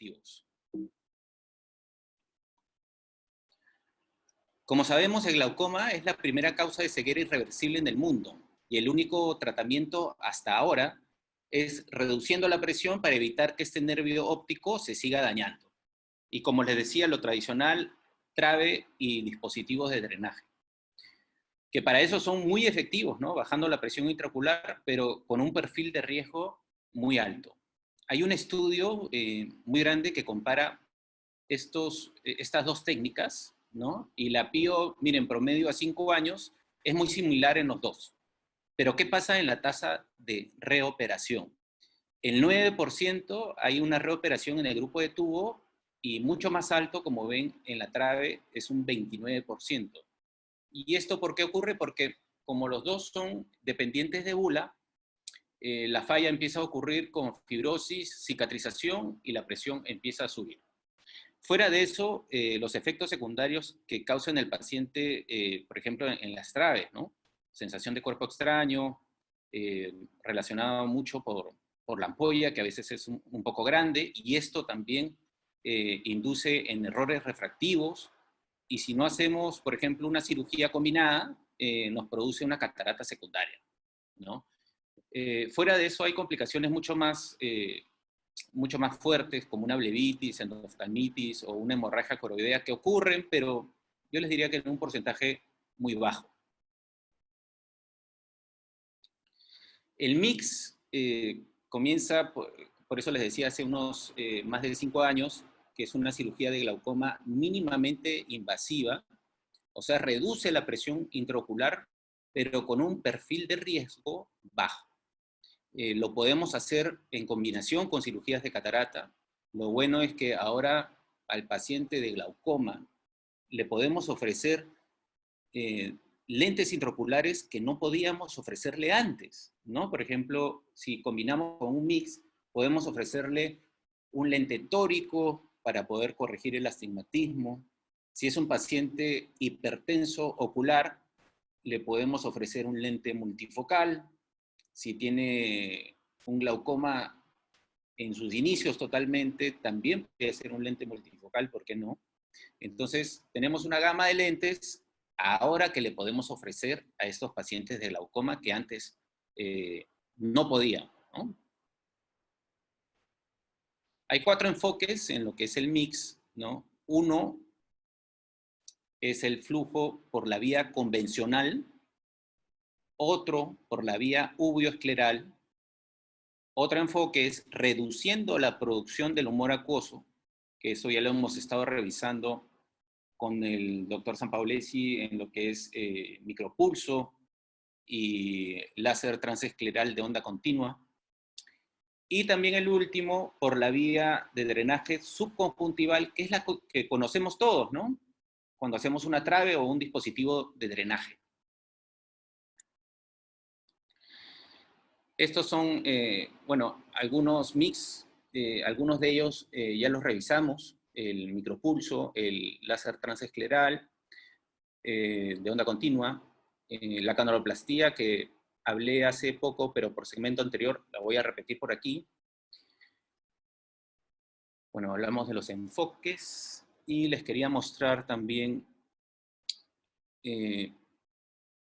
refractivos. Como sabemos, el glaucoma es la primera causa de ceguera irreversible en el mundo, y el único tratamiento hasta ahora es reduciendo la presión para evitar que este nervio óptico se siga dañando. Y como les decía, lo tradicional, trave y dispositivos de drenaje, que para eso son muy efectivos, ¿no? Bajando la presión intraocular, pero con un perfil de riesgo muy alto. Hay un estudio muy grande que compara estas dos técnicas, ¿no? Y la PIO, miren, promedio a 5 años, es muy similar en los dos. Pero ¿qué pasa en la tasa de reoperación? El 9% hay una reoperación en el grupo de tubo y mucho más alto, como ven en la trave, es un 29%. ¿Y esto por qué ocurre? Porque como los dos son dependientes de bula, la falla empieza a ocurrir con fibrosis, cicatrización y la presión empieza a subir. Fuera de eso, los efectos secundarios que causa en el paciente, por ejemplo, en las traves, ¿no? Sensación de cuerpo extraño, relacionado mucho por la ampolla, que a veces es un poco grande, y esto también induce en errores refractivos, y si no hacemos, por ejemplo, una cirugía combinada, nos produce una catarata secundaria, ¿no? Fuera de eso hay complicaciones mucho más fuertes, como una blebitis, endoftalmitis o una hemorragia coroidea que ocurren, pero yo les diría que en un porcentaje muy bajo. El mix comienza, por eso les decía, hace unos más de 5 años, que es una cirugía de glaucoma mínimamente invasiva, o sea, reduce la presión intraocular, pero con un perfil de riesgo bajo. Lo podemos hacer en combinación con cirugías de catarata. Lo bueno es que ahora al paciente de glaucoma le podemos ofrecer lentes intraoculares que no podíamos ofrecerle antes, ¿no? Por ejemplo, si combinamos con un mix, podemos ofrecerle un lente tórico para poder corregir el astigmatismo. Si es un paciente hipertenso ocular, le podemos ofrecer un lente multifocal. Si tiene un glaucoma en sus inicios totalmente, también puede ser un lente multifocal, ¿por qué no? Entonces, tenemos una gama de lentes ahora que le podemos ofrecer a estos pacientes de glaucoma que antes no podían, ¿no? Hay 4 enfoques en lo que es el mix, ¿no? Uno es el flujo por la vía convencional, otro por la vía uveoescleral, otro enfoque es reduciendo la producción del humor acuoso, que eso ya lo hemos estado revisando con el doctor Sampaolesi en lo que es micropulso y láser transescleral de onda continua. Y también el último, por la vía de drenaje subconjuntival, que es la que conocemos todos, ¿no? Cuando hacemos una trave o un dispositivo de drenaje. Estos son, bueno, algunos mix, algunos de ellos ya los revisamos, el micropulso, el láser transescleral, de onda continua, la canaloplastía que hablé hace poco, pero por segmento anterior la voy a repetir por aquí. Bueno, hablamos de los enfoques y les quería mostrar también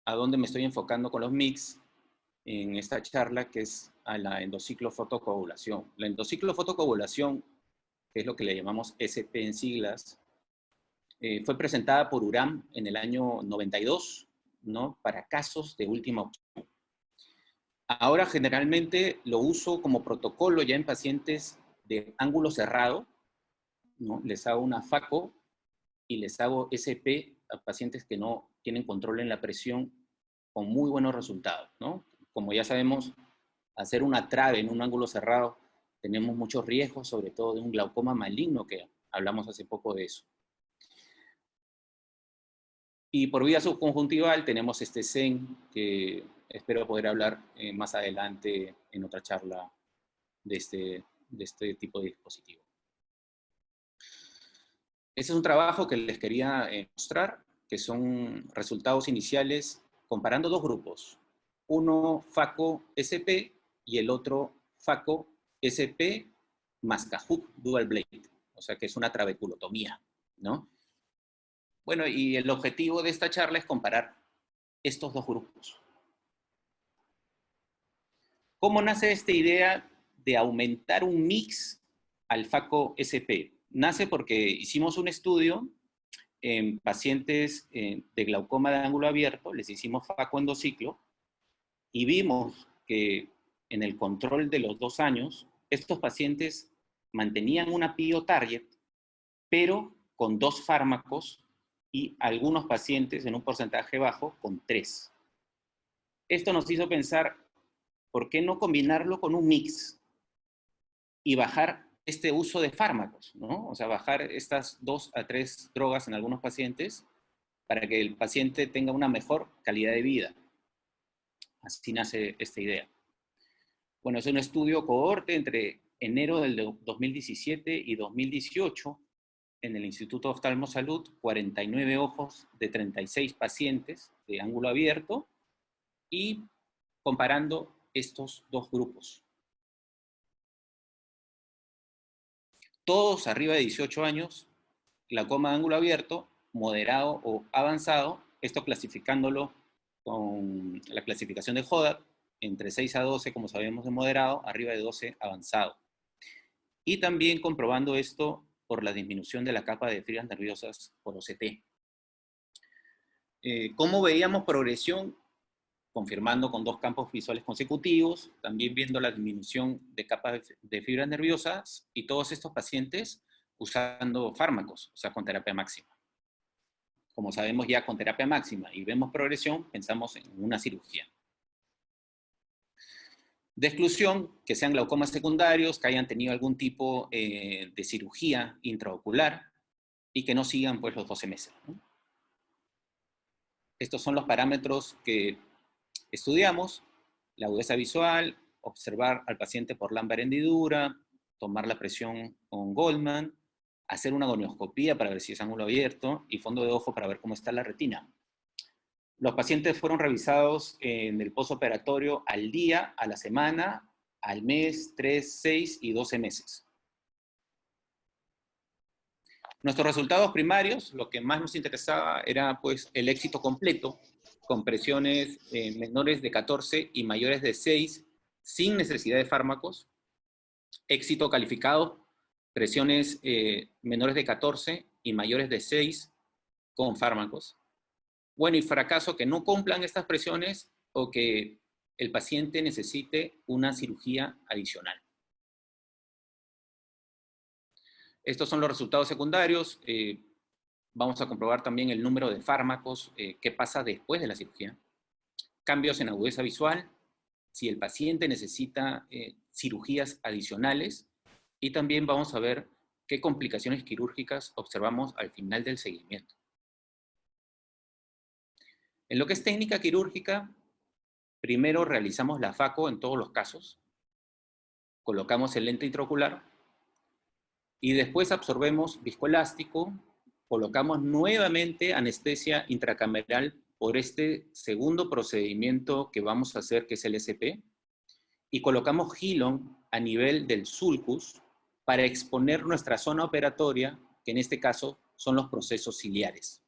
a dónde me estoy enfocando con los mix en esta charla, que es a la endociclofotocoagulación. La endociclofotocoagulación, que es lo que le llamamos SP en siglas, fue presentada por URAM en el año 92, ¿no? Para casos de última opción. Ahora generalmente lo uso como protocolo ya en pacientes de ángulo cerrado, ¿no? Les hago una FACO y les hago SP a pacientes que no tienen control en la presión con muy buenos resultados, ¿no? Como ya sabemos, hacer una trave en un ángulo cerrado tenemos muchos riesgos, sobre todo de un glaucoma maligno, que hablamos hace poco de eso. Y por vía subconjuntival tenemos este SEN, que espero poder hablar más adelante en otra charla de este tipo de dispositivo. Ese es un trabajo que les quería mostrar, que son resultados iniciales comparando dos grupos. Uno FACO-SP y el otro FACO-SP Mascajuc Dual Blade, o sea que es una trabeculotomía, ¿no? Bueno, y el objetivo de esta charla es comparar estos dos grupos. ¿Cómo nace esta idea de aumentar un mix al FACO-SP? Nace porque hicimos un estudio en pacientes de glaucoma de ángulo abierto, les hicimos FACO endociclo, y vimos que en el control de los 2 años, estos pacientes mantenían una PIO target, pero con 2 fármacos, y algunos pacientes en un porcentaje bajo con 3. Esto nos hizo pensar, ¿por qué no combinarlo con un mix y bajar este uso de fármacos, ¿no? O sea, bajar estas 2 a 3 drogas en algunos pacientes para que el paciente tenga una mejor calidad de vida. Así nace esta idea. Bueno, es un estudio cohorte entre enero del 2017 y 2018 en el Instituto de Oftalmosalud, 49 ojos de 36 pacientes de ángulo abierto y comparando estos dos grupos. Todos arriba de 18 años, glaucoma de ángulo abierto, moderado o avanzado, esto clasificándolo con la clasificación de Jodat, entre 6 a 12, como sabemos, de moderado, arriba de 12, avanzado. Y también comprobando esto por la disminución de la capa de fibras nerviosas por OCT. ¿Cómo veíamos progresión? Confirmando con 2 campos visuales consecutivos, también viendo la disminución de capas de fibras nerviosas, y todos estos pacientes usando fármacos, o sea, con terapia máxima. Como sabemos ya, con terapia máxima y vemos progresión, pensamos en una cirugía. De exclusión, que sean glaucomas secundarios, que hayan tenido algún tipo de cirugía intraocular y que no sigan pues los 12 meses, ¿no? Estos son los parámetros que estudiamos: la agudeza visual, observar al paciente por lámpara hendidura, tomar la presión con Goldman, hacer una gonioscopía para ver si es ángulo abierto y fondo de ojo para ver cómo está la retina. Los pacientes fueron revisados en el postoperatorio al día, a la semana, al mes, 3, 6 y 12 meses. Nuestros resultados primarios, lo que más nos interesaba era pues el éxito completo, con presiones menores de 14 y mayores de 6, sin necesidad de fármacos. Éxito calificado, presiones menores de 14 y mayores de 6 con fármacos. Bueno, y fracaso, que no cumplan estas presiones o que el paciente necesite una cirugía adicional. Estos son los resultados secundarios. Vamos a comprobar también el número de fármacos, qué pasa después de la cirugía. Cambios en agudeza visual, si el paciente necesita cirugías adicionales, y también vamos a ver qué complicaciones quirúrgicas observamos al final del seguimiento. En lo que es técnica quirúrgica, primero realizamos la FACO en todos los casos, colocamos el lente intraocular y después absorbemos viscoelástico, colocamos nuevamente anestesia intracameral por este segundo procedimiento que vamos a hacer, que es el SP, y colocamos Hilon a nivel del sulcus para exponer nuestra zona operatoria, que en este caso son los procesos ciliares.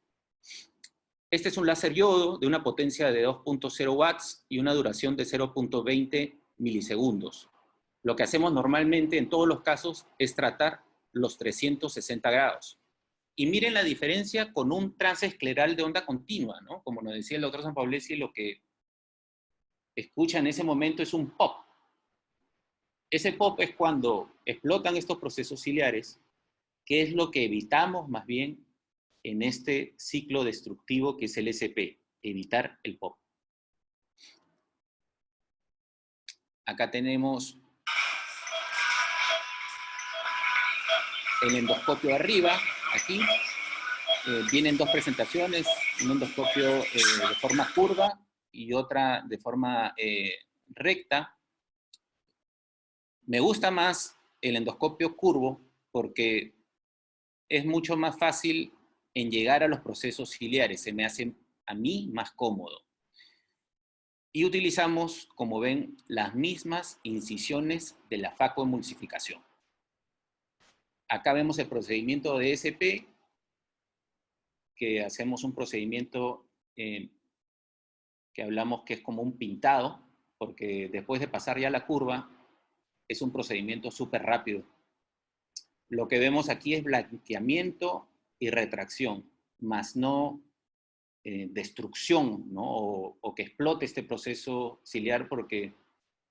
Este es un láser yodo de una potencia de 2.0 watts y una duración de 0.20 milisegundos. Lo que hacemos normalmente en todos los casos es tratar los 360 grados. Y miren la diferencia con un transescleral de onda continua, ¿no? Como nos decía el doctor Sanpaolesi, lo que escucha en ese momento es un pop. Ese pop es cuando explotan estos procesos ciliares, que es lo que evitamos más bien en este ciclo destructivo que es el SP, evitar el pop. Acá tenemos el endoscopio arriba, aquí. Vienen 2 presentaciones, un endoscopio de forma curva y otra de forma recta. Me gusta más el endoscopio curvo porque es mucho más fácil en llegar a los procesos ciliares, se me hace a mí más cómodo. Y utilizamos, como ven, las mismas incisiones de la FACO emulsificación. Acá vemos el procedimiento de SP, que hacemos un procedimiento que hablamos que es como un pintado, porque después de pasar ya la curva, es un procedimiento súper rápido. Lo que vemos aquí es blanqueamiento y retracción, más no destrucción, ¿no? O que explote este proceso ciliar, porque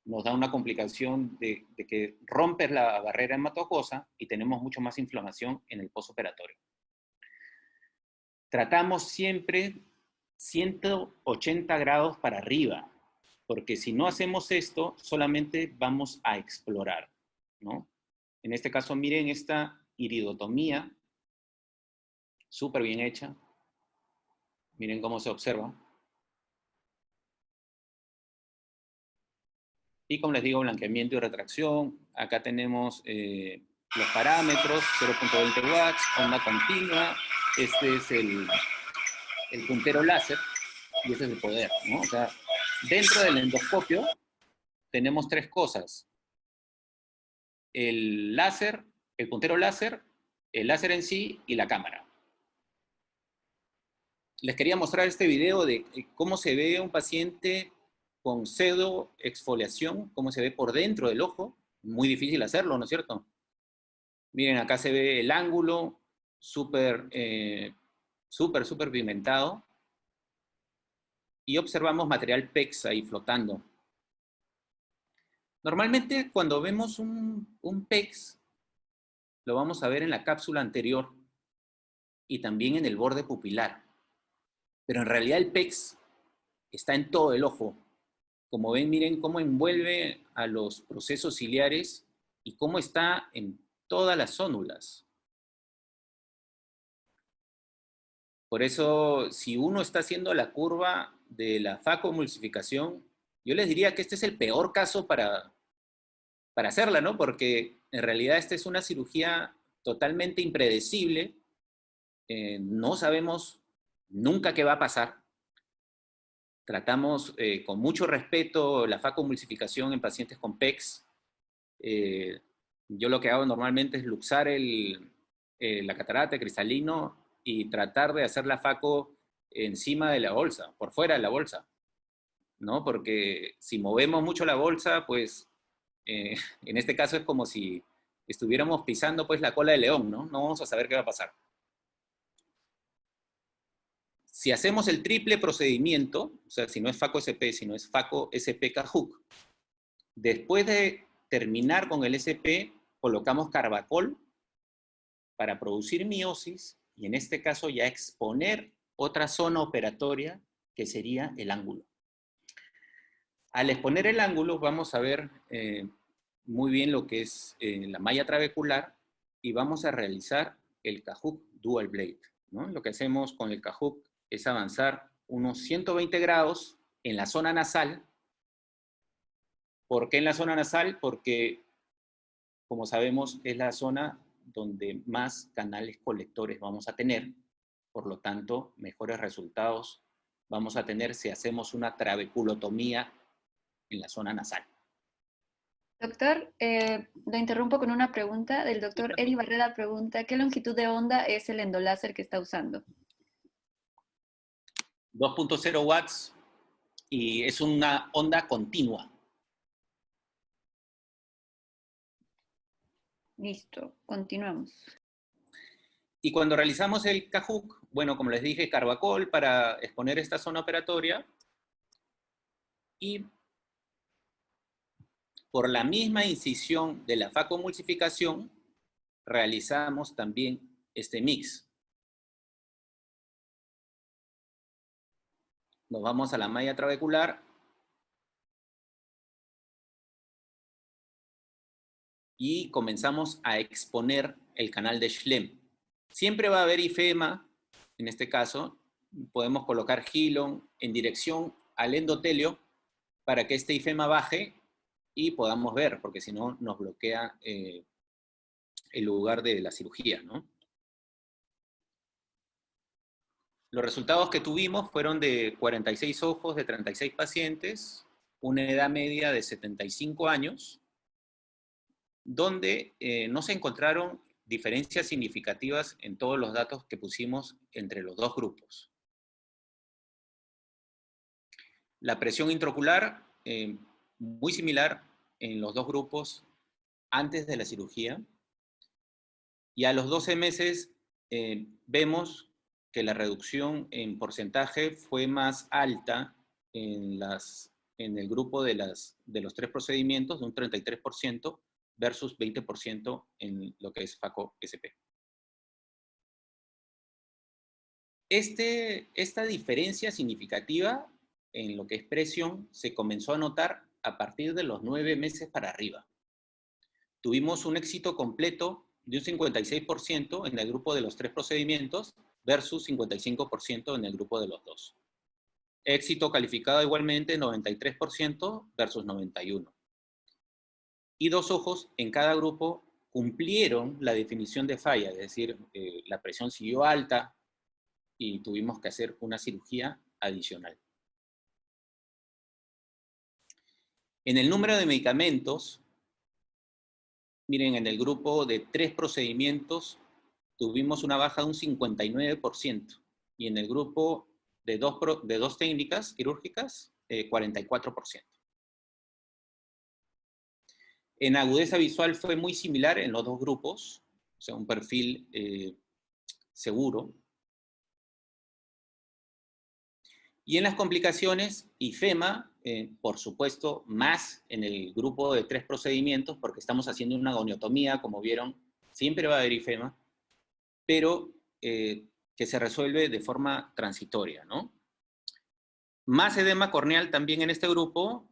nos da una complicación de que rompes la barrera hematoacuosa y tenemos mucho más inflamación en el postoperatorio. Tratamos siempre 180 grados para arriba, porque si no hacemos esto, solamente vamos a explorar, ¿no? En este caso, miren esta iridotomía, súper bien hecha. Miren cómo se observa. Y como les digo, blanqueamiento y retracción. Acá tenemos los parámetros, 0.20 watts, onda continua. Este es el puntero láser y ese es el poder, ¿no? O sea, dentro del endoscopio tenemos tres cosas. El láser, el puntero láser, el láser en sí y la cámara. Les quería mostrar este video de cómo se ve un paciente con pseudoexfoliación, cómo se ve por dentro del ojo. Muy difícil hacerlo, ¿no es cierto? Miren, acá se ve el ángulo, súper pigmentado. Y observamos material PEX ahí flotando. Normalmente cuando vemos un PEX, lo vamos a ver en la cápsula anterior y también en el borde pupilar. Pero en realidad el PEX está en todo el ojo. Como ven, miren cómo envuelve a los procesos ciliares y cómo está en todas las zónulas. Por eso, si uno está haciendo la curva de la facomulsificación, yo les diría que este es el peor caso para hacerla, ¿no? Porque en realidad esta es una cirugía totalmente impredecible. No sabemos nunca qué va a pasar. Tratamos con mucho respeto la facomulsificación en pacientes con PEX. Yo lo que hago normalmente es luxar la catarata, el cristalino, y tratar de hacer la faco encima de la bolsa, por fuera de la bolsa, ¿no? Porque si movemos mucho la bolsa, pues en este caso es como si estuviéramos pisando pues la cola de león, ¿no? No vamos a saber qué va a pasar. Si hacemos el triple procedimiento, o sea, si no es FACO-SP, sino es FACO-SP-CAHUC, después de terminar con el SP, colocamos carbacol para producir miosis y en este caso ya exponer otra zona operatoria que sería el ángulo. Al exponer el ángulo vamos a ver muy bien lo que es la malla trabecular y vamos a realizar el CAHUC Dual Blade, ¿no? Lo que hacemos con el CAHUC es avanzar unos 120 grados en la zona nasal. ¿Por qué en la zona nasal? Porque, como sabemos, es la zona donde más canales colectores vamos a tener. Por lo tanto, mejores resultados vamos a tener si hacemos una trabeculotomía en la zona nasal. Doctor, lo interrumpo con una pregunta del doctor Eri Barrera. Pregunta, ¿qué longitud de onda es el endoláser que está usando? 2.0 watts y es una onda continua. Listo, continuamos. Y cuando realizamos el CAHUC, bueno, como les dije, carbacol para exponer esta zona operatoria y por la misma incisión de la facomulsificación realizamos también este mix. Nos vamos a la malla trabecular y comenzamos a exponer el canal de Schlemm. Siempre va a haber ifema, en este caso, podemos colocar Hilon en dirección al endotelio para que este ifema baje y podamos ver, porque si no nos bloquea el lugar de la cirugía, ¿no? Los resultados que tuvimos fueron de 46 ojos de 36 pacientes, una edad media de 75 años, donde no se encontraron diferencias significativas en todos los datos que pusimos entre los dos grupos. La presión intraocular, muy similar en los dos grupos antes de la cirugía. Y a los 12 meses vemos que la reducción en porcentaje fue más alta en el grupo de los 3 procedimientos, de un 33% versus 20% en lo que es FACO-SP. Esta diferencia significativa en lo que es presión se comenzó a notar a partir de los 9 meses para arriba. Tuvimos un éxito completo de un 56% en el grupo de los 3 procedimientos versus 55% en el grupo de los 2. Éxito calificado igualmente 93% versus 91%. Y 2 ojos en cada grupo cumplieron la definición de falla, es decir, la presión siguió alta y tuvimos que hacer una cirugía adicional. En el número de medicamentos, miren, en el grupo de 3 procedimientos tuvimos una baja de un 59%, y en el grupo de dos técnicas quirúrgicas, 44%. En agudeza visual fue muy similar en los dos grupos, o sea, un perfil seguro. Y en las complicaciones, IFEMA, por supuesto, más en el grupo de 3 procedimientos, porque estamos haciendo una goniotomía, como vieron, siempre va a haber IFEMA, pero que se resuelve de forma transitoria, ¿no? Más edema corneal también en este grupo,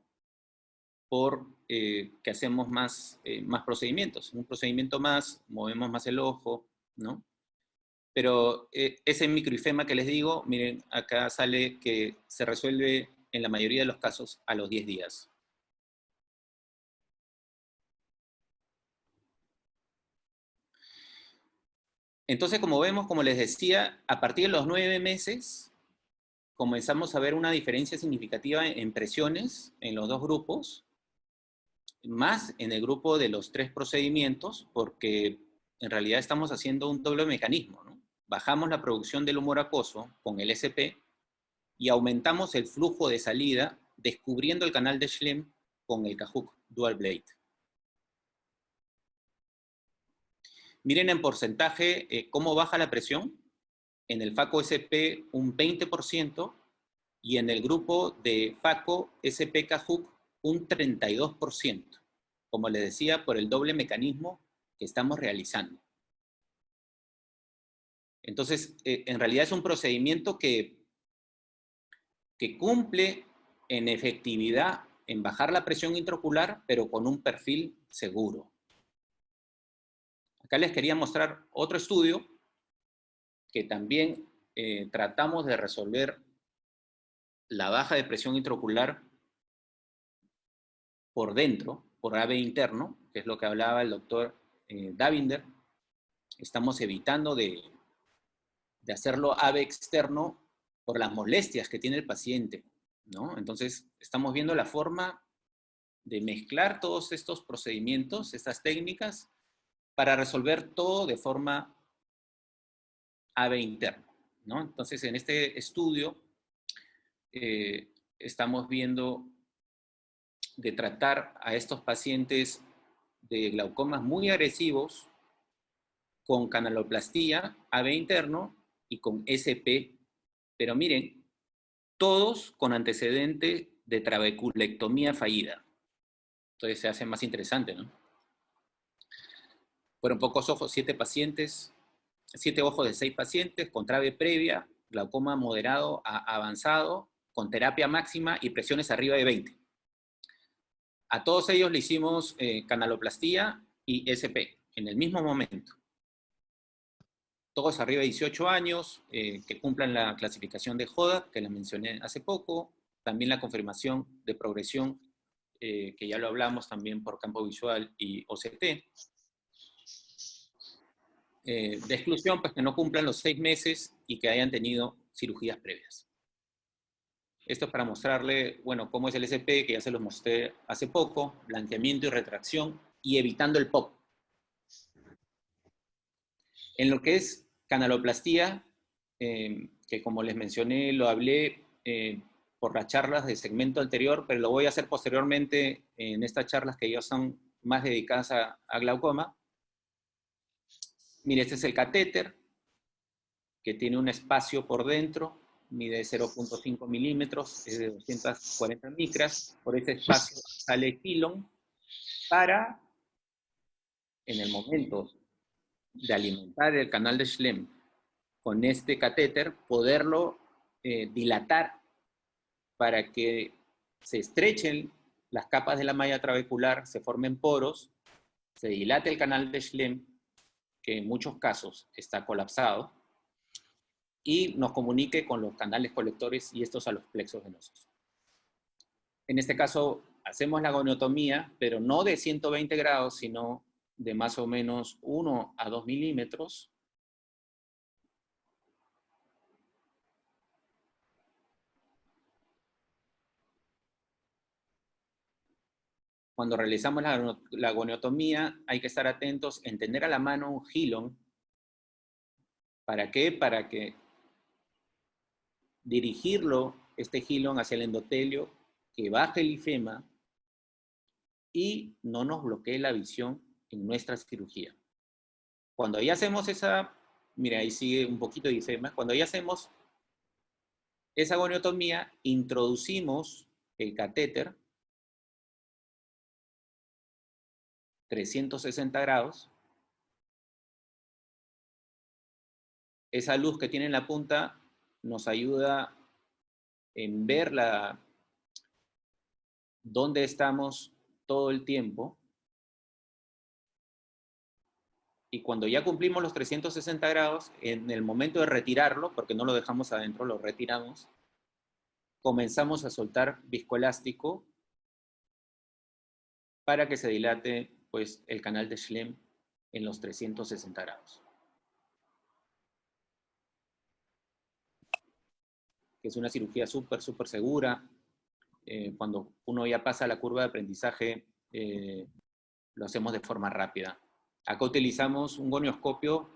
por que hacemos más procedimientos. Un procedimiento más, movemos más el ojo, ¿no? Pero ese microifema que les digo, miren, acá sale que se resuelve en la mayoría de los casos a los 10 días. Entonces, como vemos, como les decía, a partir de los 9 meses, comenzamos a ver una diferencia significativa en presiones en los dos grupos, más en el grupo de los 3 procedimientos, porque en realidad estamos haciendo un doble mecanismo, ¿no? Bajamos la producción del humor acuoso con el SP y aumentamos el flujo de salida descubriendo el canal de Schlemm con el Cajuc Dual Blade. Miren en porcentaje cómo baja la presión. En el FACO-SP un 20% y en el grupo de FACO-SP Cajuc un 32%. Como les decía, por el doble mecanismo que estamos realizando. Entonces, en realidad es un procedimiento que cumple en efectividad en bajar la presión intraocular, pero con un perfil seguro. Acá les quería mostrar otro estudio que también tratamos de resolver la baja de presión intraocular por dentro, por AVE interno, que es lo que hablaba el doctor Davinder. Estamos evitando de hacerlo AVE externo por las molestias que tiene el paciente, ¿no? Entonces, estamos viendo la forma de mezclar todos estos procedimientos, estas técnicas, para resolver todo de forma AVE interno, ¿no? Entonces, en este estudio estamos viendo de tratar a estos pacientes de glaucomas muy agresivos con canaloplastía, AVE interno y con SP, pero miren, todos con antecedente de trabeculectomía fallida. Entonces se hace más interesante, ¿no? Fueron pocos ojos, 7 ojos de 6 pacientes con trave previa, glaucoma moderado a avanzado, con terapia máxima y presiones arriba de 20. A todos ellos le hicimos canaloplastía y SP en el mismo momento. Todos arriba de 18 años, que cumplan la clasificación de JODA, que la mencioné hace poco, también la confirmación de progresión, que ya lo hablamos también por campo visual y OCT. De exclusión, pues que no cumplan los 6 meses y que hayan tenido cirugías previas. Esto es para mostrarle, bueno, cómo es el SP, que ya se los mostré hace poco, blanqueamiento y retracción, y evitando el POP. En lo que es canaloplastía, que como les mencioné, lo hablé por las charlas del segmento anterior, pero lo voy a hacer posteriormente en estas charlas que ya son más dedicadas a glaucoma. Mire, este es el catéter, que tiene un espacio por dentro, mide 0.5 milímetros, es de 240 micras. Por ese espacio sale Hilon para, en el momento de alimentar el canal de Schlemm con este catéter, poderlo dilatar para que se estrechen las capas de la malla trabecular, se formen poros, se dilate el canal de Schlemm, que en muchos casos está colapsado, y nos comunique con los canales colectores y estos a los plexos venosos. En este caso, hacemos la goniotomía, pero no de 120 grados, sino de más o menos 1 a 2 milímetros. Cuando realizamos la goniotomía, hay que estar atentos en tener a la mano un Hilon. ¿Para qué? Para que dirigirlo, este Hilon, hacia el endotelio, que baje el ifema y no nos bloquee la visión en nuestra cirugía. Cuando ya hacemos esa, mira, ahí sigue un poquito de ifema, cuando ya hacemos esa goniotomía, introducimos el catéter 360 grados. Esa luz que tiene en la punta nos ayuda en ver dónde estamos todo el tiempo. Y cuando ya cumplimos los 360 grados, en el momento de retirarlo, porque no lo dejamos adentro, lo retiramos, comenzamos a soltar viscoelástico para que se dilate pues, el canal de Schlemm en los 360 grados. Que es una cirugía súper segura. Cuando uno ya pasa la curva de aprendizaje, lo hacemos de forma rápida. Acá utilizamos un gonioscopio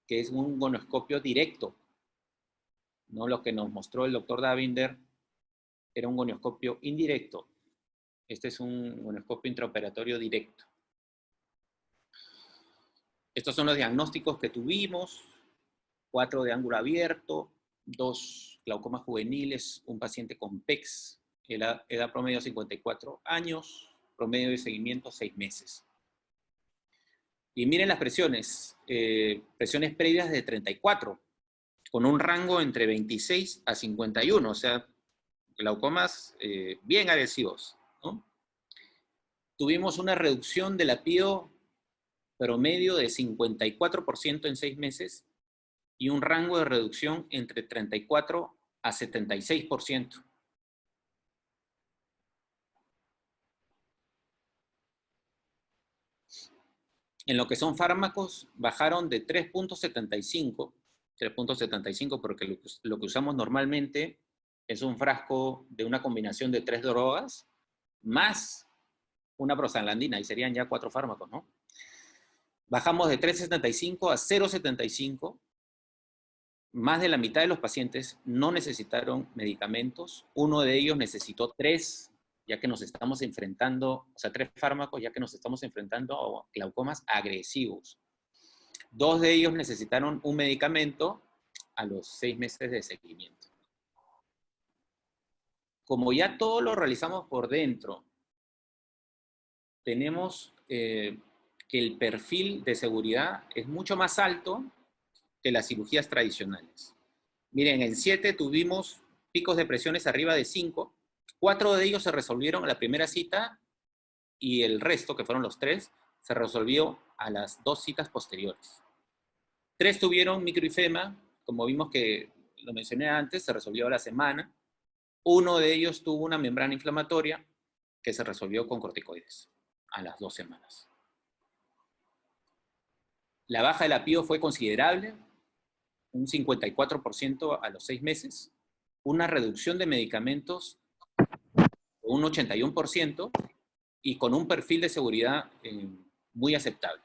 que es un gonioscopio directo, ¿no? Lo que nos mostró el doctor Davinder era un gonioscopio indirecto. Este es un gonioscopio intraoperatorio directo. Estos son los diagnósticos que tuvimos: 4 de ángulo abierto, 2 glaucomas juveniles, un paciente con PEX, edad promedio 54 años, promedio de seguimiento 6 meses. Y miren las presiones, presiones previas de 34, con un rango entre 26 a 51, o sea, glaucomas bien agresivos, ¿no? Tuvimos una reducción del apio promedio de 54% en 6 meses y un rango de reducción entre 34 a 76%. En lo que son fármacos, bajaron de 3.75 porque lo que usamos normalmente es un frasco de una combinación de 3 drogas más una prostaglandina, y serían ya 4 fármacos, ¿no? Bajamos de 3.75 a 0.75. Más de la mitad de los pacientes no necesitaron medicamentos. Uno de ellos necesitó 3, ya que nos estamos enfrentando, o sea, 3 fármacos, ya que nos estamos enfrentando a glaucomas agresivos. 2 de ellos necesitaron un medicamento a los 6 meses de seguimiento. Como ya todo lo realizamos por dentro, tenemos que el perfil de seguridad es mucho más alto que las cirugías tradicionales. Miren, en 7 tuvimos picos de presiones arriba de 5, 4 de ellos se resolvieron a la primera cita y el resto, que fueron los 3, se resolvió a las 2 citas posteriores. 3 tuvieron microifema, como vimos que lo mencioné antes, se resolvió a la semana. Uno de ellos tuvo una membrana inflamatoria que se resolvió con corticoides a las 2 semanas. La baja del apio fue considerable, un 54% a los 6 meses, una reducción de medicamentos de un 81% y con un perfil de seguridad muy aceptable.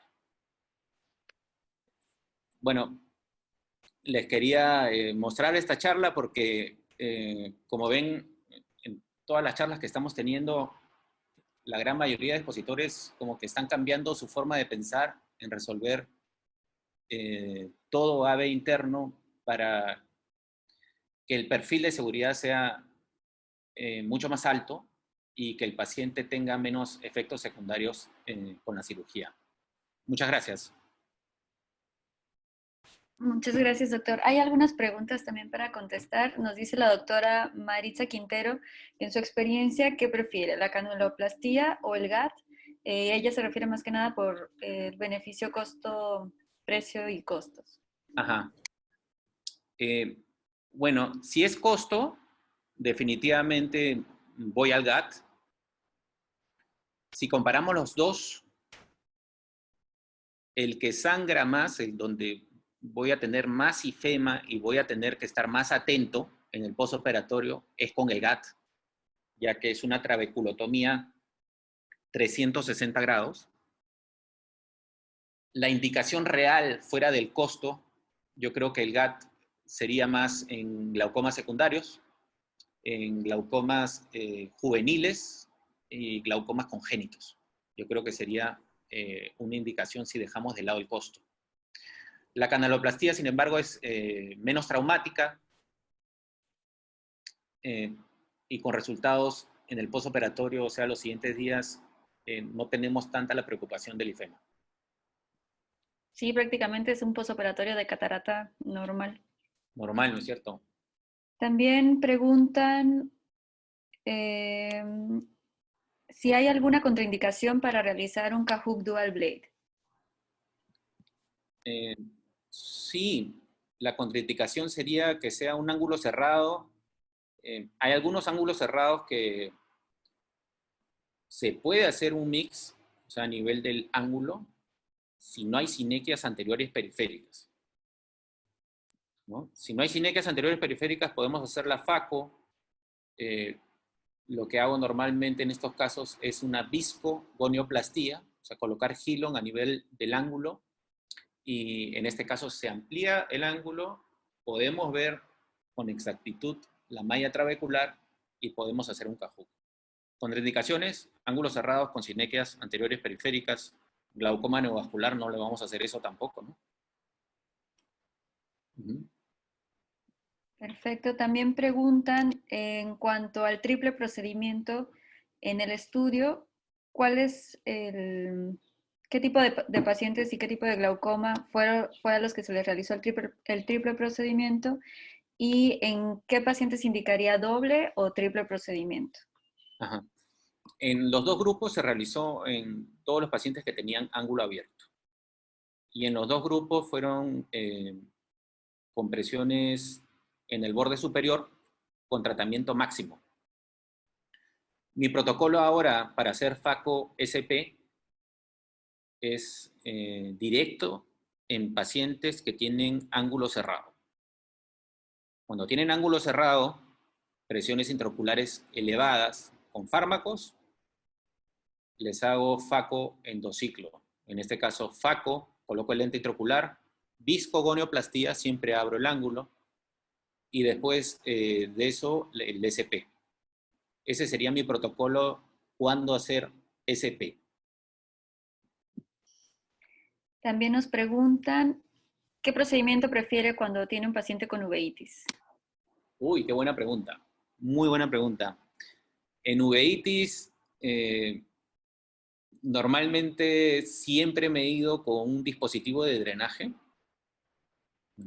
Bueno, les quería mostrar esta charla porque, como ven, en todas las charlas que estamos teniendo, la gran mayoría de expositores como que están cambiando su forma de pensar en resolver todo AVE interno para que el perfil de seguridad sea mucho más alto y que el paciente tenga menos efectos secundarios con la cirugía. Muchas gracias. Muchas gracias, doctor. Hay algunas preguntas también para contestar. Nos dice la doctora Maritza Quintero, en su experiencia, ¿qué prefiere, la canuloplastía o el GAT? Ella se refiere más que nada por el beneficio, costo, precio y costos. Ajá. Bueno, si es costo, definitivamente voy al GAT. Si comparamos los dos, el que sangra más, el donde voy a tener más ifema y voy a tener que estar más atento en el postoperatorio, es con el GAT, ya que es una trabeculotomía 360 grados. La indicación real fuera del costo, yo creo que el GAT sería más en glaucomas secundarios, en glaucomas juveniles y glaucomas congénitos. Yo creo que sería una indicación si dejamos de lado el costo. La canaloplastía, sin embargo, es menos traumática y con resultados en el postoperatorio, o sea, los siguientes días, no tenemos tanta la preocupación del ifema. Sí, prácticamente es un posoperatorio de catarata normal. Normal, ¿no es cierto? También preguntan si hay alguna contraindicación para realizar un Cahuck Dual Blade. Sí, la contraindicación sería que sea un ángulo cerrado. Hay algunos ángulos cerrados que se puede hacer un mix, o sea, a nivel del ángulo, si no hay sinequias anteriores periféricas, ¿no? Si no hay sinequias anteriores periféricas, podemos hacer la FACO. Lo que hago normalmente en estos casos es una viscogonioplastia, o sea, colocar Hilon a nivel del ángulo, y en este caso se amplía el ángulo, podemos ver con exactitud la malla trabecular y podemos hacer un Cahuck. Contraindicaciones, ángulos cerrados con sinequias anteriores periféricas, glaucoma neovascular, no le vamos a hacer eso tampoco, ¿no? Perfecto. También preguntan en cuanto al triple procedimiento en el estudio, ¿cuál es qué tipo de pacientes y qué tipo de glaucoma fue a los que se les realizó el triple procedimiento y en qué pacientes indicaría doble o triple procedimiento? Ajá. En los dos grupos se realizó en todos los pacientes que tenían ángulo abierto. Y en los dos grupos fueron compresiones en el borde superior con tratamiento máximo. Mi protocolo ahora para hacer FACO SP es directo en pacientes que tienen ángulo cerrado. Cuando tienen ángulo cerrado, presiones intraoculares elevadas con fármacos, les hago FACO endociclo. En este caso, FACO, coloco el lente intraocular, viscogonioplastia, siempre abro el ángulo, y después de eso, el SP. Ese sería mi protocolo cuando hacer SP. También nos preguntan, ¿qué procedimiento prefiere cuando tiene un paciente con uveitis? Uy, qué buena pregunta. Muy buena pregunta. En uveitis, normalmente siempre me he ido con un dispositivo de drenaje.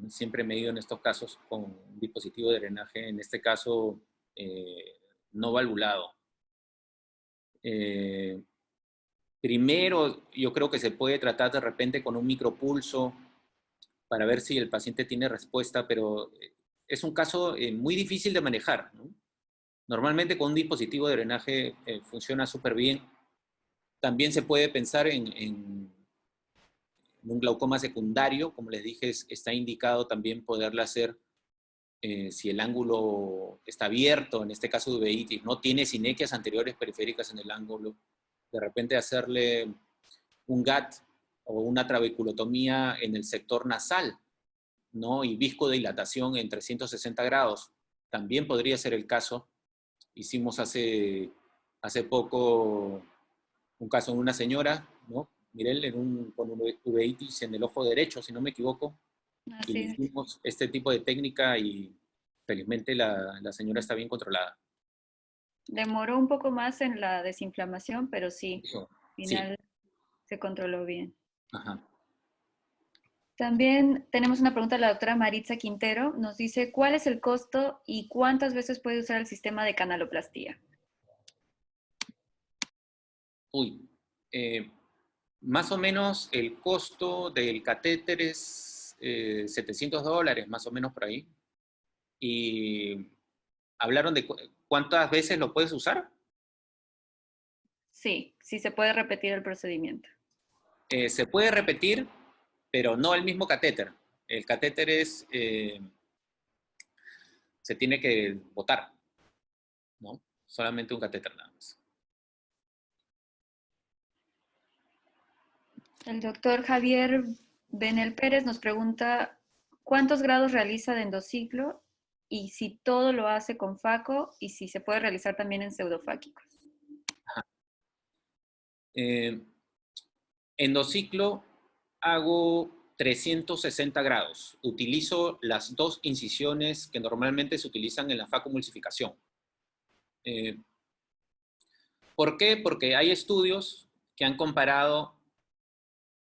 Siempre me he ido en estos casos con un dispositivo de drenaje, en este caso no valvulado. Primero, yo creo que se puede tratar de repente con un micropulso para ver si el paciente tiene respuesta, pero es un caso muy difícil de manejar, ¿no? Normalmente con un dispositivo de drenaje funciona súper bien. También se puede pensar en un glaucoma secundario, como les dije, está indicado también poderle hacer, si el ángulo está abierto, en este caso de uveitis, no tiene sinequias anteriores periféricas en el ángulo, de repente hacerle un GAT o una trabeculotomía en el sector nasal, ¿no? Y viscodilatación en 360 grados. También podría ser el caso. Hicimos hace poco un caso en una señora, ¿no? Mirel, con un uveitis en el ojo derecho, si no me equivoco, y Así le es. hicimos este tipo de técnica y felizmente la señora está bien controlada. Demoró un poco más en la desinflamación, pero sí, Eso, al sí. final se controló bien. Ajá. También tenemos una pregunta de la doctora Maritza Quintero. Nos dice, ¿cuál es el costo y cuántas veces puede usar el sistema de canaloplastía? Uy, eh, más o menos el costo del catéter es $700, más o menos por ahí. Y hablaron de cuántas veces lo puedes usar. Sí, sí se puede repetir el procedimiento. Se puede repetir, pero no el mismo catéter. El catéter se tiene que botar, ¿no? Solamente un catéter nada más. El doctor Javier Benel Pérez nos pregunta, ¿cuántos grados realiza de endociclo? Y si todo lo hace con faco y si se puede realizar también en pseudofáquicos. Eh, Endociclo hago 360 grados. Utilizo las dos incisiones que normalmente se utilizan en la facomulsificación. Eh, ¿Por qué? Porque hay estudios que han comparado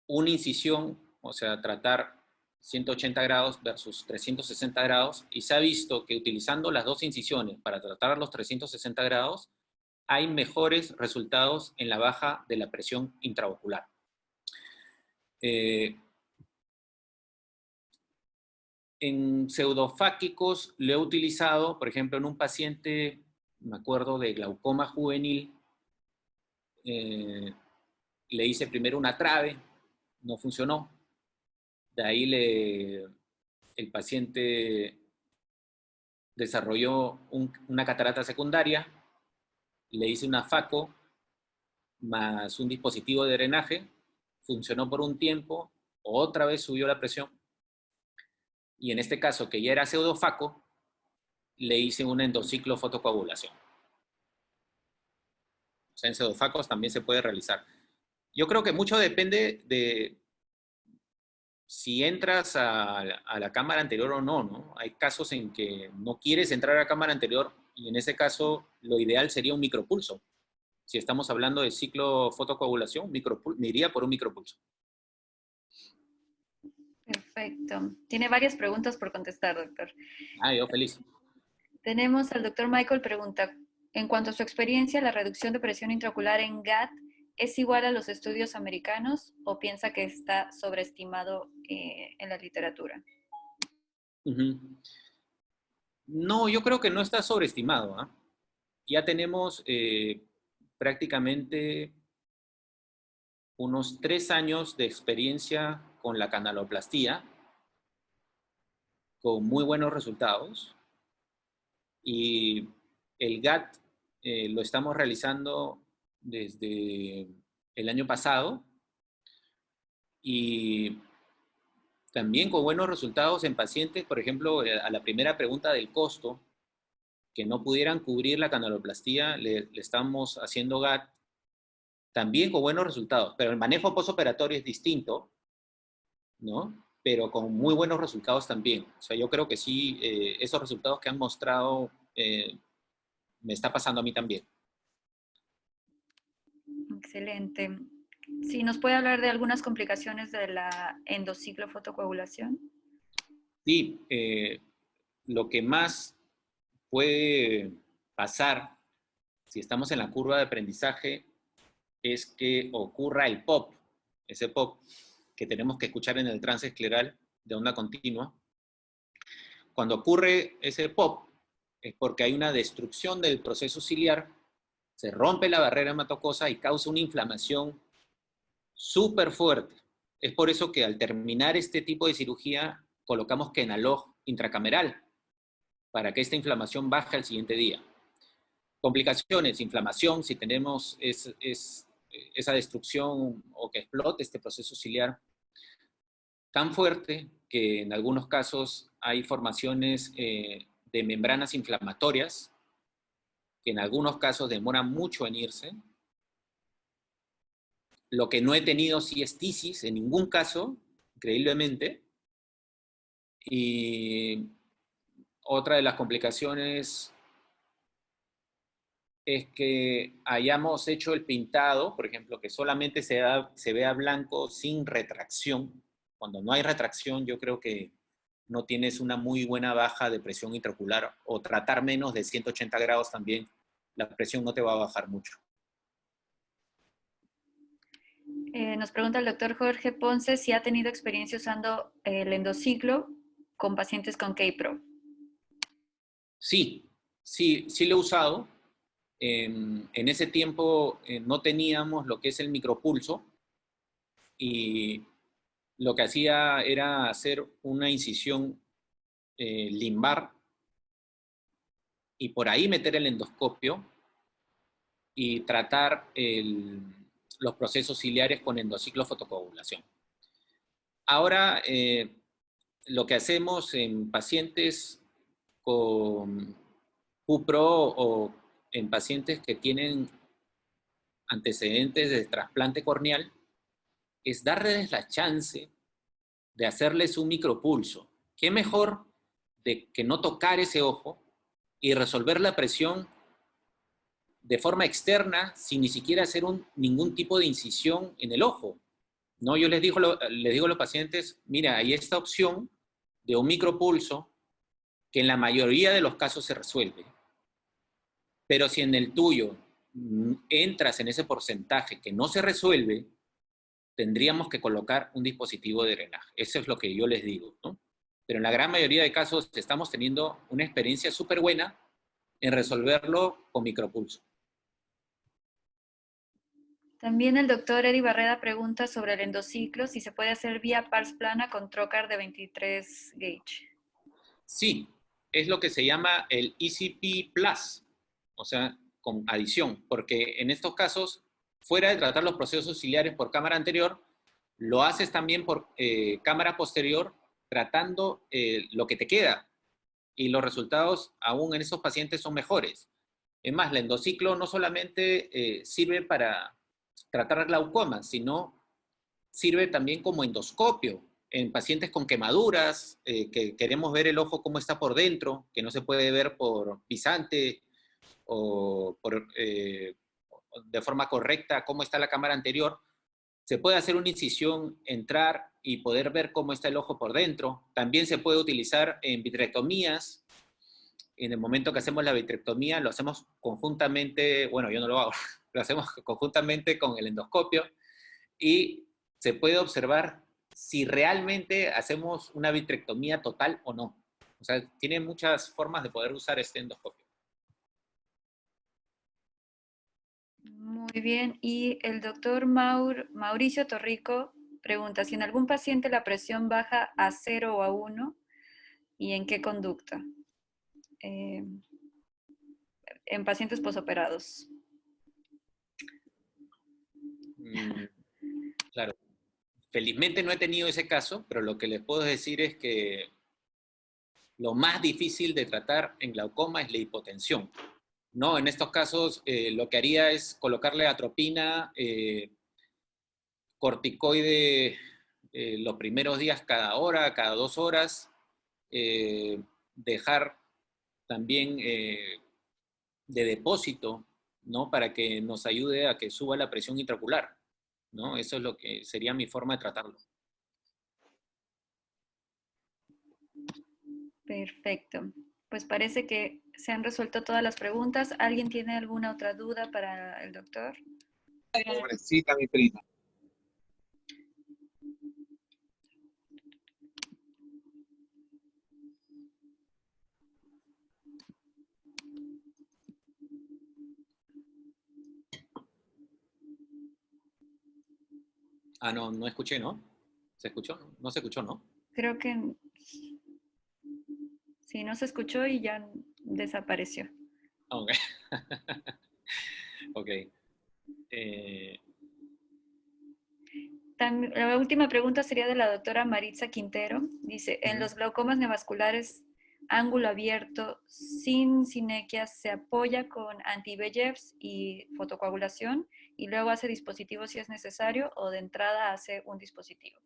una incisión, o sea, tratar 180 grados versus 360 grados, y se ha visto que utilizando las dos incisiones para tratar los 360 grados, hay mejores resultados en la baja de la presión intraocular. Eh, en pseudofáquicos lo he utilizado, por ejemplo, en un paciente, me acuerdo de glaucoma juvenil, eh, le hice primero una trave, no funcionó, de ahí el paciente desarrolló una catarata secundaria, le hice una FACO más un dispositivo de drenaje, funcionó por un tiempo, otra vez subió la presión, y en este caso, que ya era pseudofaco, le hice una endociclo fotocoagulación. O sea, en pseudofacos también se puede realizar. Yo creo que mucho depende de si entras a la cámara anterior o no, ¿no? Hay casos en que no quieres entrar a la cámara anterior y en ese caso lo ideal sería un micropulso. Si estamos hablando de ciclo fotocoagulación, me iría por un micropulso. Perfecto. Tiene varias preguntas por contestar, doctor. Ah, yo feliz. Tenemos al doctor Michael pregunta, en cuanto a su experiencia, ¿la reducción de presión intraocular en GAT es igual a los estudios americanos o piensa que está sobreestimado en la literatura? Uh -huh. No, yo creo que no está sobreestimado. ¿Eh? Ya tenemos prácticamente unos 3 años de experiencia con la canaloplastía, con muy buenos resultados. Y el GAT lo estamos realizando desde el año pasado y también con buenos resultados en pacientes, por ejemplo, a la primera pregunta del costo, que no pudieran cubrir la canaloplastía, le estamos haciendo GAT también con buenos resultados, pero el manejo postoperatorio es distinto, ¿no? Pero con muy buenos resultados también. O sea, yo creo que sí, esos resultados que han mostrado me está pasando a mí también. Excelente. Sí, ¿nos puede hablar de algunas complicaciones de la endociclofotocoagulación? Sí, lo que más puede pasar si estamos en la curva de aprendizaje es que ocurra el POP, ese POP que tenemos que escuchar en el trance escleral de onda continua. Cuando ocurre ese POP es porque hay una destrucción del proceso ciliar, se rompe la barrera hematocosa y causa una inflamación súper fuerte. Es por eso que al terminar este tipo de cirugía colocamos Kenalog intracameral para que esta inflamación baje al siguiente día. Complicaciones, inflamación, si tenemos esa destrucción o que explote este proceso ciliar, tan fuerte que en algunos casos hay formaciones de membranas inflamatorias, que en algunos casos demoran mucho en irse. Lo que no he tenido sí es tisis, en ningún caso, increíblemente. Y otra de las complicaciones es que hayamos hecho el pintado, por ejemplo, que solamente se vea blanco sin retracción. Cuando no hay retracción, yo creo que no tienes una muy buena baja de presión intraocular, o tratar menos de 180 grados también, la presión no te va a bajar mucho. Nos pregunta el doctor Jorge Ponce si ha tenido experiencia usando el endociclo con pacientes con K-Pro. Sí, sí lo he usado. En ese tiempo no teníamos lo que es el micropulso, y lo que hacía era hacer una incisión limbar y por ahí meter el endoscopio y tratar los procesos ciliares con endociclofotocoagulación. Ahora, lo que hacemos en pacientes con UPRO o en pacientes que tienen antecedentes de trasplante corneal es darles la chance de hacerles un micropulso. ¿Qué mejor de que no tocar ese ojo y resolver la presión de forma externa sin ni siquiera hacer ningún tipo de incisión en el ojo? ¿No? Yo les digo a los pacientes, mira, hay esta opción de un micropulso que en la mayoría de los casos se resuelve. Pero si en el tuyo entras en ese porcentaje que no se resuelve, tendríamos que colocar un dispositivo de drenaje. Eso es lo que yo les digo, ¿no? Pero en la gran mayoría de casos estamos teniendo una experiencia súper buena en resolverlo con micropulso. También el doctor Eddie Barreda pregunta sobre el endociclo, si se puede hacer vía pars plana con trocar de 23 gauge. Sí, es lo que se llama el ECP Plus, o sea, con adición, porque en estos casos, fuera de tratar los procesos ciliares por cámara anterior, lo haces también por cámara posterior, tratando lo que te queda, y los resultados aún en esos pacientes son mejores. Es más, el endociclo no solamente sirve para tratar glaucoma, sino sirve también como endoscopio en pacientes con quemaduras, que queremos ver el ojo cómo está por dentro, que no se puede ver por pisante o de forma correcta cómo está la cámara anterior. Se puede hacer una incisión, entrar y poder ver cómo está el ojo por dentro. También se puede utilizar en vitrectomías. En el momento que hacemos la vitrectomía, lo hacemos conjuntamente, bueno, yo no lo hago, lo hacemos conjuntamente con el endoscopio, y se puede observar si realmente hacemos una vitrectomía total o no. O sea, tiene muchas formas de poder usar este endoscopio. Muy bien. Y el doctor Mauricio Torrico pregunta si en algún paciente la presión baja a 0 o a 1 y en qué conducta. En pacientes posoperados. Claro. Felizmente no he tenido ese caso, pero lo que les puedo decir es que lo más difícil de tratar en glaucoma es la hipotensión. No, en estos casos lo que haría es colocarle atropina, corticoide los primeros días cada hora, cada 2 horas, dejar también de depósito, ¿no? Para que nos ayude a que suba la presión intraocular, ¿no? Eso es lo que sería mi forma de tratarlo. Perfecto. Pues parece que se han resuelto todas las preguntas. ¿Alguien tiene alguna otra duda para el doctor? Pobrecita mi prima. Ah, no, no escuché, ¿no? ¿Se escuchó? No se escuchó, ¿no? Creo que sí, no se escuchó y ya desapareció. Ok. Ok. La última pregunta sería de la doctora Maritza Quintero. Dice, en Ujú. los glaucomas neovasculares, ángulo abierto, sin sinequias, se apoya con anti-VEGFs y fotocoagulación y luego hace dispositivo si es necesario o de entrada hace un dispositivo.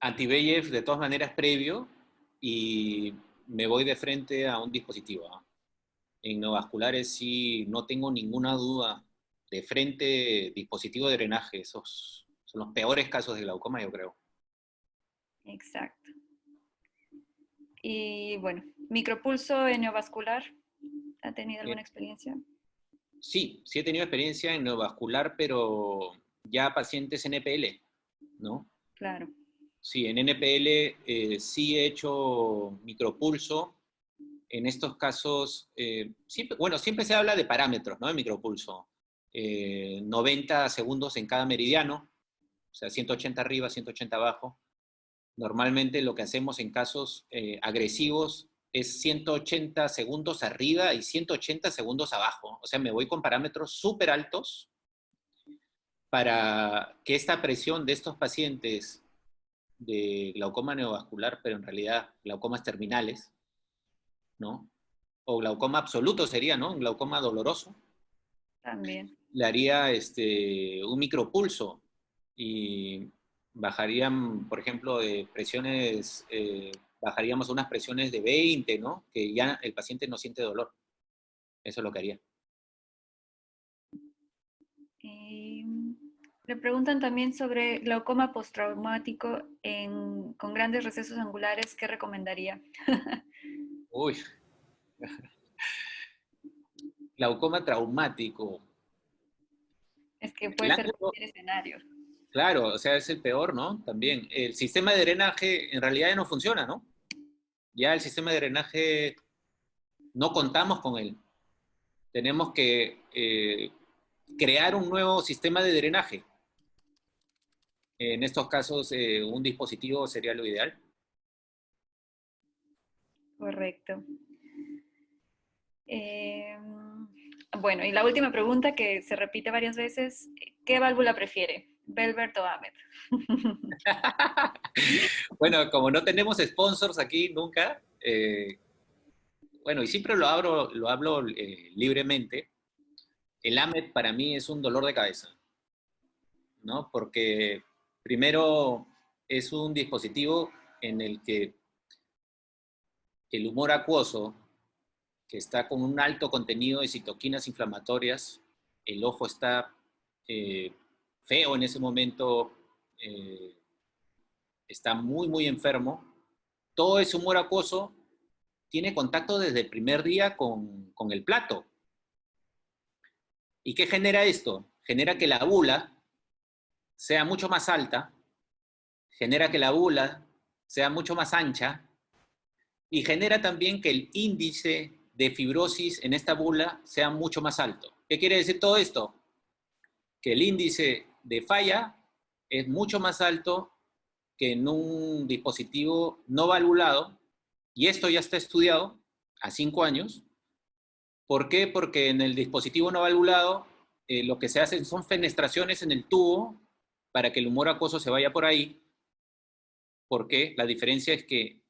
Anti-VEGF de todas maneras previo y me voy de frente a un dispositivo, ¿ah? En neovasculares sí, no tengo ninguna duda. De frente, dispositivo de drenaje, esos son los peores casos de glaucoma, yo creo. Exacto. Y bueno, micropulso en neovascular, ¿ha tenido Eh, alguna experiencia? sí, sí he tenido experiencia en neovascular, pero ya pacientes NPL, ¿no? Claro. Sí, en NPL sí he hecho micropulso. En estos casos, siempre, bueno, siempre se habla de parámetros, ¿no? De micropulso. 90 segundos en cada meridiano, o sea, 180 arriba, 180 abajo. Normalmente lo que hacemos en casos agresivos es 180 segundos arriba y 180 segundos abajo. O sea, me voy con parámetros súper altos para que esta presión de estos pacientes de glaucoma neovascular, pero en realidad glaucomas terminales, ¿no? O glaucoma absoluto sería, ¿no? Un glaucoma doloroso. También. Le haría un micropulso y bajarían, por ejemplo, de presiones, bajaríamos unas presiones de 20, ¿no? Que ya el paciente no siente dolor. Eso es lo que haría. Y le preguntan también sobre glaucoma postraumático con grandes recesos angulares, ¿qué recomendaría? Uy, glaucoma traumático. Es que El puede ser ángulo, cualquier escenario. claro, o sea, es el peor, ¿no? También. El sistema de drenaje en realidad ya no funciona, ¿no? Ya el sistema de drenaje no contamos con él. Tenemos que crear un nuevo sistema de drenaje. En estos casos, un dispositivo sería lo ideal. Correcto. Eh, bueno, y la última pregunta que se repite varias veces, ¿qué válvula prefiere? ¿Velbert o Amet? Bueno, como no tenemos sponsors aquí nunca, bueno, y siempre lo hablo libremente, el AMET para mí es un dolor de cabeza, ¿no? Porque primero es un dispositivo en el que el humor acuoso, que está con un alto contenido de citoquinas inflamatorias, el ojo está eh, feo en ese momento, eh, está muy, muy enfermo. Todo ese humor acuoso tiene contacto desde el primer día con el plato. ¿Y qué genera esto? Genera que la bula sea mucho más alta, genera que la bula sea mucho más ancha y genera también que el índice de fibrosis en esta bula sea mucho más alto. ¿Qué quiere decir todo esto? Que el índice de falla es mucho más alto que en un dispositivo no valvulado, y esto ya está estudiado a 5 años. ¿Por qué? Porque en el dispositivo no valvulado lo que se hacen son fenestraciones en el tubo para que el humor acuoso se vaya por ahí, porque la diferencia es que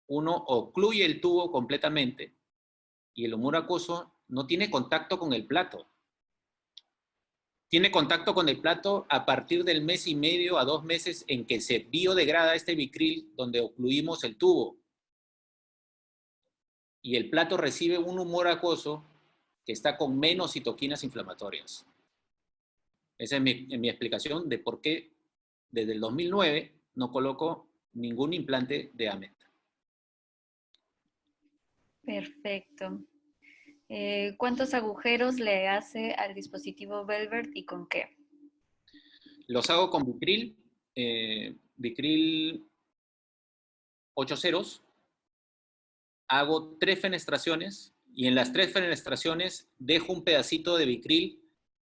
uno ocluye el tubo completamente y el humor acuoso no tiene contacto con el plato. Tiene contacto con el plato a partir del mes y medio a 2 meses en que se biodegrada este vicril donde ocluimos el tubo. Y el plato recibe un humor acuoso que está con menos citoquinas inflamatorias. Esa es mi explicación de por qué desde el 2009 no coloco ningún implante de AMET. Perfecto. ¿Cuántos agujeros le hace al dispositivo Velbert y con qué? Los hago con vicril 8 ceros, hago 3 fenestraciones y en las 3 fenestraciones dejo un pedacito de vicril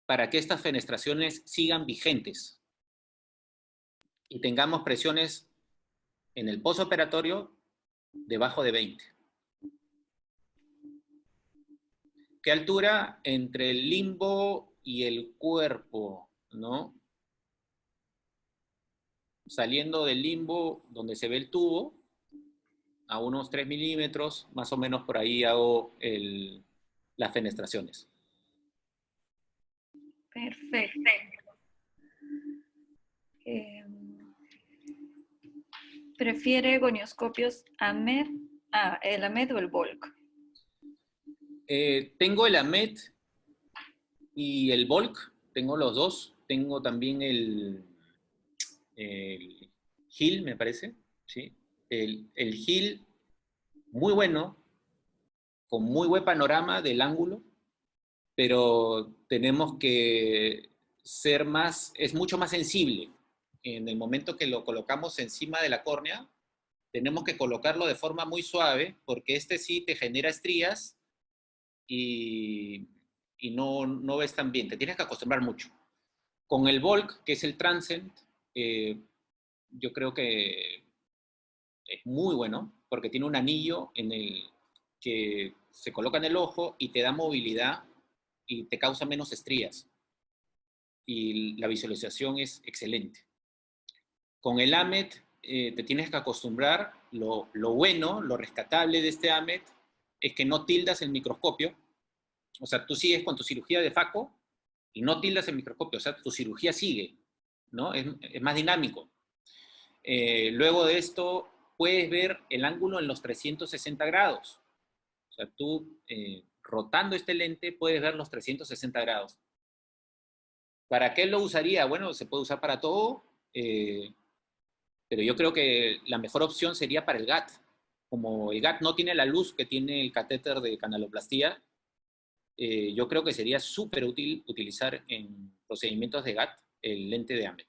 para que estas fenestraciones sigan vigentes y tengamos presiones en el postoperatorio debajo de 20. ¿Qué altura? Entre el limbo y el cuerpo, ¿no? Saliendo del limbo donde se ve el tubo, a unos 3 milímetros, más o menos por ahí hago las fenestraciones. Perfecto. ¿Prefiere gonioscopios AMED, el AMED o el Volk? Tengo el AMED y el Volk, tengo los dos. Tengo también el Hill, me parece, ¿sí? El Hill, muy bueno, con muy buen panorama del ángulo, pero tenemos que ser más, es mucho más sensible. En el momento que lo colocamos encima de la córnea, tenemos que colocarlo de forma muy suave, porque este sí te genera estrías y no ves tan bien, te tienes que acostumbrar mucho. Con el Volk, que es el Transcend, yo creo que es muy bueno, porque tiene un anillo en el que se coloca en el ojo y te da movilidad y te causa menos estrías. Y la visualización es excelente. Con el AMET te tienes que acostumbrar. Lo bueno, lo rescatable de este AMET es que no tildas el microscopio. O sea, tú sigues con tu cirugía de Faco y no tildas el microscopio. O sea, tu cirugía sigue, ¿no? Es más dinámico. Luego de esto, puedes ver el ángulo en los 360 grados. O sea, tú rotando este lente puedes ver los 360 grados. ¿Para qué lo usaría? Bueno, se puede usar para todo, pero yo creo que la mejor opción sería para el GAT. Como el GAT no tiene la luz que tiene el catéter de canaloplastía, yo creo que sería súper útil utilizar en procedimientos de GAT el lente de AMET.